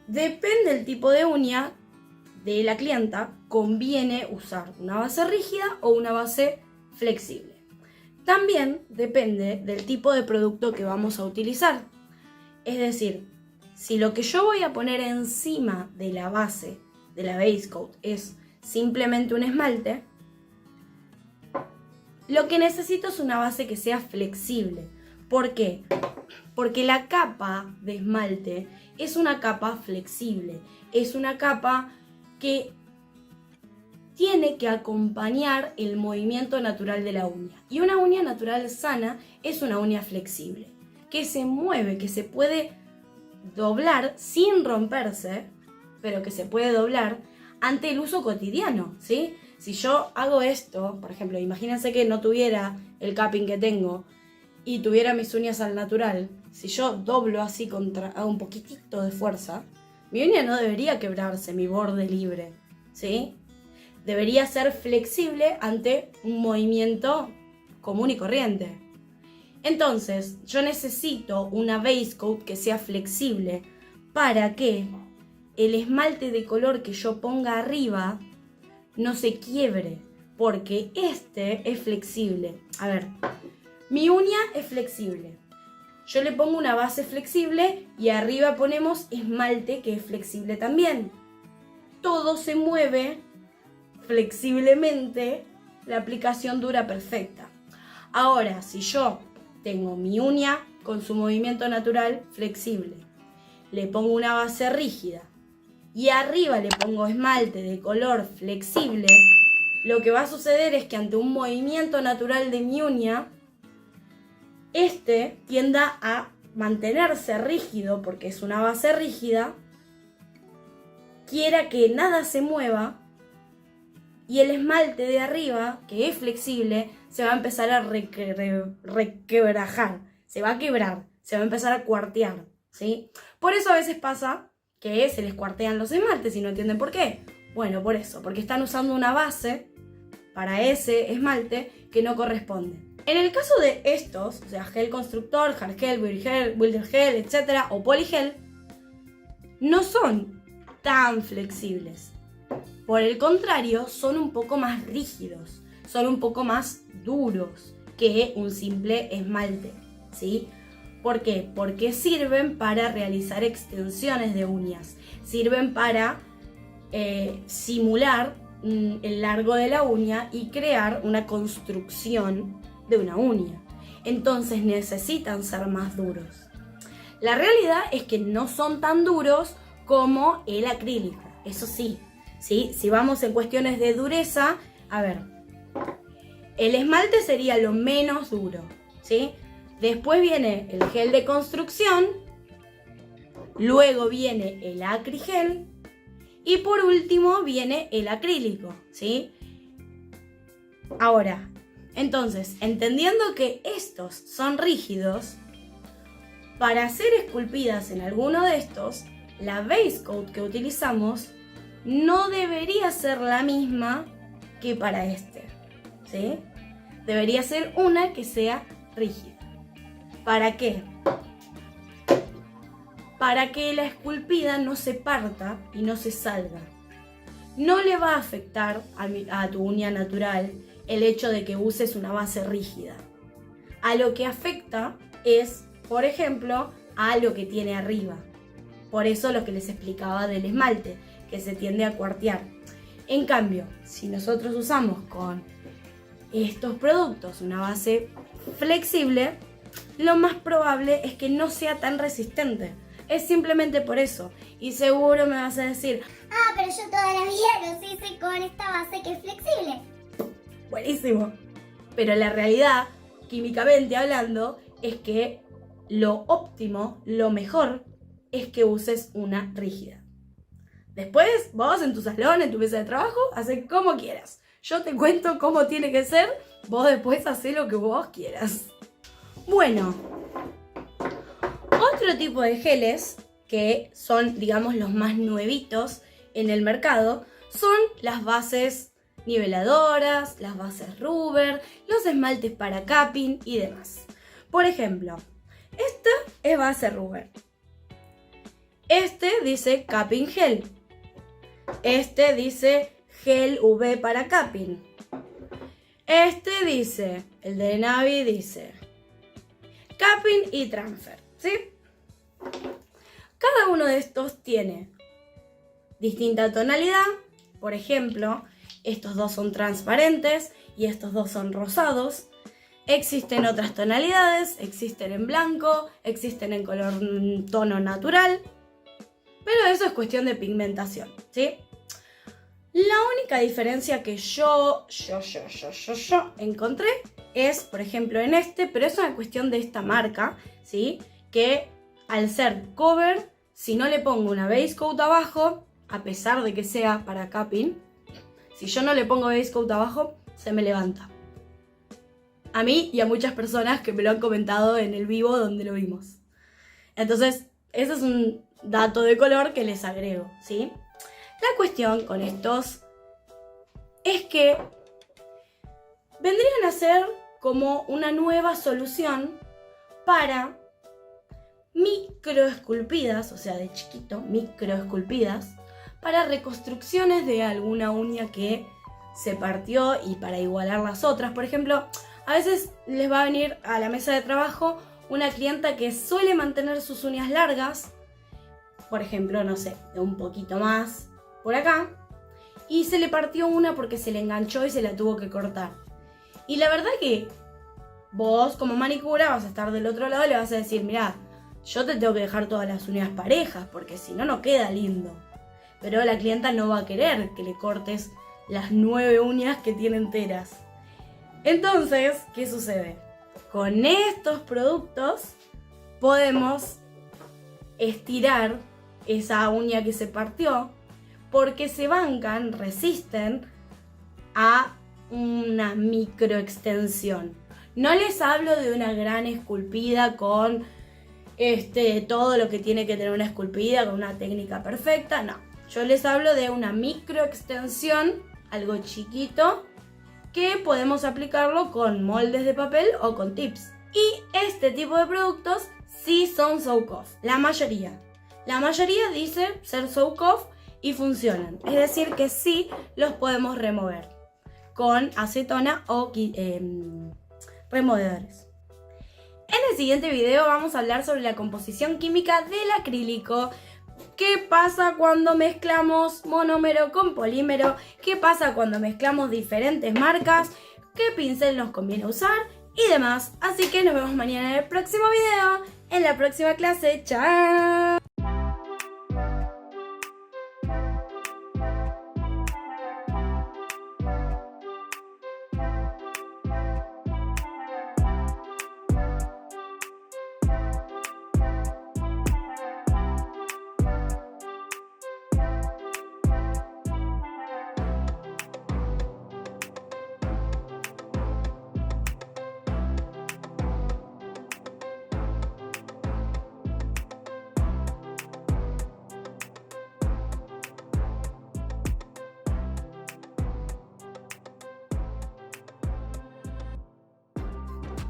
Depende del tipo de uña de la clienta, conviene usar una base rígida o una base flexible. También depende del tipo de producto que vamos a utilizar. Es decir, si lo que yo voy a poner encima de la base, de la base coat, es simplemente un esmalte, lo que necesito es una base que sea flexible. ¿Por qué? Porque la capa de esmalte es una capa flexible, es una capa que tiene que acompañar el movimiento natural de la uña. Y una uña natural sana es una uña flexible, que se mueve, que se puede doblar sin romperse, pero que se puede doblar ante el uso cotidiano, ¿sí? Si yo hago esto, por ejemplo, imagínense que no tuviera el capping que tengo y tuviera mis uñas al natural, si yo doblo así, hago un poquitito de fuerza, mi uña no debería quebrarse, mi borde libre, ¿sí? Debería ser flexible ante un movimiento común y corriente. Entonces, yo necesito una base coat que sea flexible para que el esmalte de color que yo ponga arriba no se quiebre, porque este es flexible. A ver, mi uña es flexible. Yo le pongo una base flexible y arriba ponemos esmalte que es flexible también. Todo se mueve flexiblemente, la aplicación dura perfecta. Ahora, si yo tengo mi uña con su movimiento natural flexible, le pongo una base rígida y arriba le pongo esmalte de color flexible, lo que va a suceder es que ante un movimiento natural de mi uña, este tienda a mantenerse rígido porque es una base rígida, quiera que nada se mueva, y el esmalte de arriba, que es flexible, se va a empezar a requebrajar, se va a quebrar, se va a empezar a cuartear, ¿sí? Por eso a veces pasa que se les cuartean los esmaltes y no entienden por qué. Bueno, por eso, porque están usando una base para ese esmalte que no corresponde. En el caso de estos, o sea, gel constructor, hard gel, builder gel, etc., o poligel, no son tan flexibles. Por el contrario, son un poco más rígidos, son un poco más duros que un simple esmalte, ¿sí? ¿Por qué? Porque sirven para realizar extensiones de uñas, sirven para simular el largo de la uña y crear una construcción de una uña. Entonces necesitan ser más duros. La realidad es que no son tan duros como el acrílico, eso sí. ¿Sí? Si vamos en cuestiones de dureza, a ver, el esmalte sería lo menos duro, ¿sí? Después viene el gel de construcción, luego viene el acrigel y por último viene el acrílico, ¿sí? Ahora, entonces, entendiendo que estos son rígidos, para ser esculpidas en alguno de estos, la base coat que utilizamos no debería ser la misma que para este, ¿sí? Debería ser una que sea rígida. ¿Para qué? Para que la esculpida no se parta y no se salga. No le va a afectar a tu uña natural el hecho de que uses una base rígida. A lo que afecta es, por ejemplo, a lo que tiene arriba. Por eso lo que les explicaba del esmalte, que se tiende a cuartear. En cambio, si nosotros usamos con estos productos una base flexible, lo más probable es que no sea tan resistente. Es simplemente por eso. Y seguro me vas a decir, pero yo toda la vida los hice con esta base que es flexible. buenísimo. Pero la realidad, químicamente hablando, es que lo óptimo, lo mejor, es que uses una rígida. Después, vos en tu salón, en tu mesa de trabajo, haces como quieras. Yo te cuento cómo tiene que ser, vos después hacés lo que vos quieras. Bueno, otro tipo de geles que son, digamos, los más nuevitos en el mercado son las bases niveladoras, las bases rubber, los esmaltes para capping y demás. Por ejemplo, esta es base rubber. Este dice capping gel. Este dice gel UV para capping. Este dice, el de Navi dice capping y transfer, ¿sí? Cada uno de estos tiene distinta tonalidad. Por ejemplo, estos dos son transparentes y estos dos son rosados. Existen otras tonalidades, existen en blanco, existen en color tono natural. Pero eso es cuestión de pigmentación, ¿sí? La única diferencia que yo encontré es, por ejemplo, en este, pero es una cuestión de esta marca, ¿sí? Que al ser cover, si no le pongo una base coat abajo, a pesar de que sea para capping, si yo no le pongo base coat abajo, se me levanta. A mí y a muchas personas que me lo han comentado en el vivo donde lo vimos. Entonces, ese es un dato de color que les agrego, ¿sí? La cuestión con estos es que vendrían a ser como una nueva solución para microesculpidas, o sea, de chiquito, microesculpidas, para reconstrucciones de alguna uña que se partió y para igualar las otras. Por ejemplo, a veces les va a venir a la mesa de trabajo una clienta que suele mantener sus uñas largas, por ejemplo, no sé, de un poquito más por acá, y se le partió una porque se le enganchó y se la tuvo que cortar. Y la verdad que vos como manicura vas a estar del otro lado y le vas a decir, mirá, yo te tengo que dejar todas las uñas parejas porque si no, no queda lindo. Pero la clienta no va a querer que le cortes las 9 uñas que tiene enteras. Entonces, ¿qué sucede? Con estos productos podemos estirar esa uña que se partió porque se bancan, resisten a una microextensión. No les hablo de una gran esculpida con todo lo que tiene que tener una esculpida, con una técnica perfecta, no. Yo les hablo de una microextensión, algo chiquito, que podemos aplicarlo con moldes de papel o con tips. Y este tipo de productos sí son soak-off, la mayoría. La mayoría dice ser soak-off y funcionan. Es decir, que sí los podemos remover con acetona o removedores. En el siguiente video vamos a hablar sobre la composición química del acrílico. ¿Qué pasa cuando mezclamos monómero con polímero? ¿Qué pasa cuando mezclamos diferentes marcas? ¿Qué pincel nos conviene usar? Y demás. Así que nos vemos mañana en el próximo video, en la próxima clase. ¡Chao!